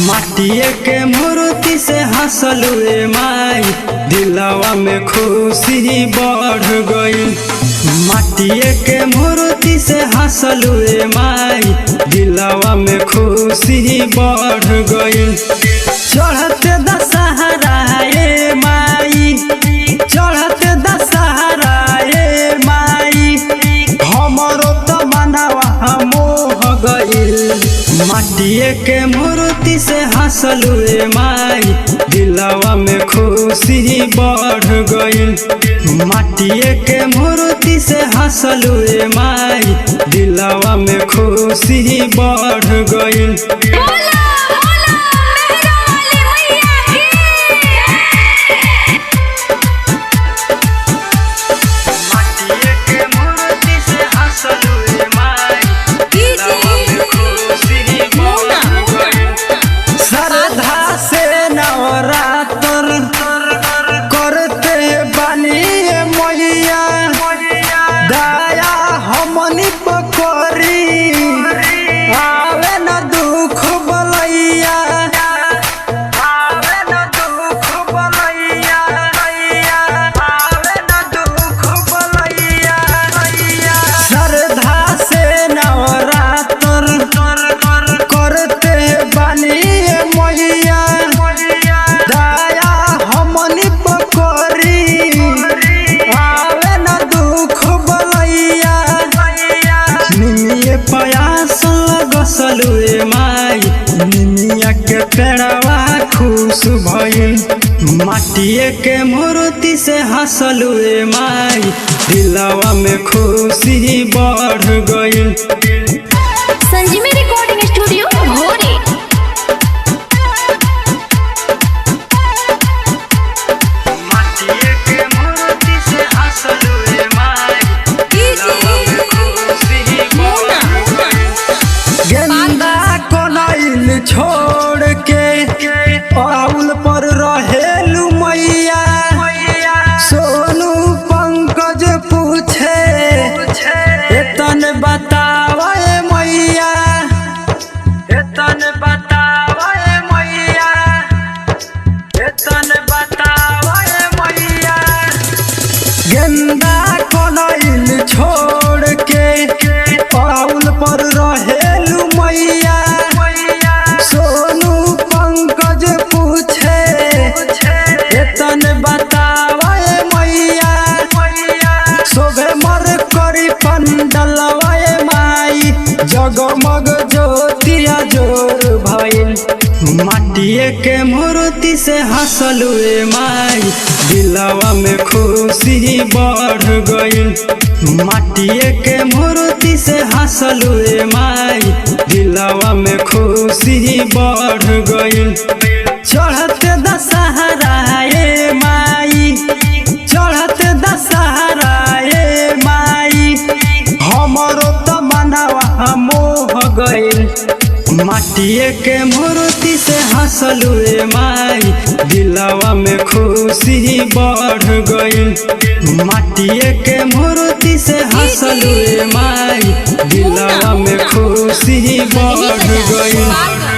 माटिए के मूर्ति से हंसलुए माई दिलवा में खुशी बढ़ गई। माटिए के मूर्ति से हंसलुए माई दिलवा में खुशी बढ़ गई। चढ़ते दशहरा ए माई, चढ़ते दशहरा ए माई, हमरो तो मनवा मोह गइल। माटिए के मूर्ति से हंसलुए माई दिलवा में खुशी बढ़ गई। माटिए के मूर्ति से हंसलुए माई दिलवा में खुशी बढ़ गई। हंसलुए माई निमिया के पेड़वा खुश भइल। माटिए के मूर्ति से हंसलुए माई दिलवा में खुशी बढ़ गइल। संजीवनी रिकॉर्डिंग स्टूडियो भोरे। माटिए के मूर्ति से हंसलुए माई दिलवा में खुशी बढ़ गइल। गेंदा कोनाइल छोड़ के पाउल पर रहेलू मैया, सोनू पंकज पूछे एतन बतावे मैया, एतन बतावे मैया, एतन बतावे मैया। गेंदा कोनाइल छोड़ के पाउल पर रहेलू मैया, सोनू पंकज पूछे एतन बतावे मैया। शोभे मर करी पंडलवाए माई जगमग ज्योतिया जोर भइल। माटिए के मूर्ति से हंसलुए माई दिलवा में खुशी बढ़ गइल। माटिए के मूर्ति से हंसलुए माई दिलवा में खुशी बढ़ गइल। चढ़ते दशहरा ए माई, चढ़ते दशहरा ए माई, हमरो तो मनवा मोह गइल। माटिए के मूर्ति से हंसलुए माई दिलवा में खुशी बढ़ गइल। माटिए के मूर्ति से हंसलुए माई दिलवा में खुशी बढ़ गइल।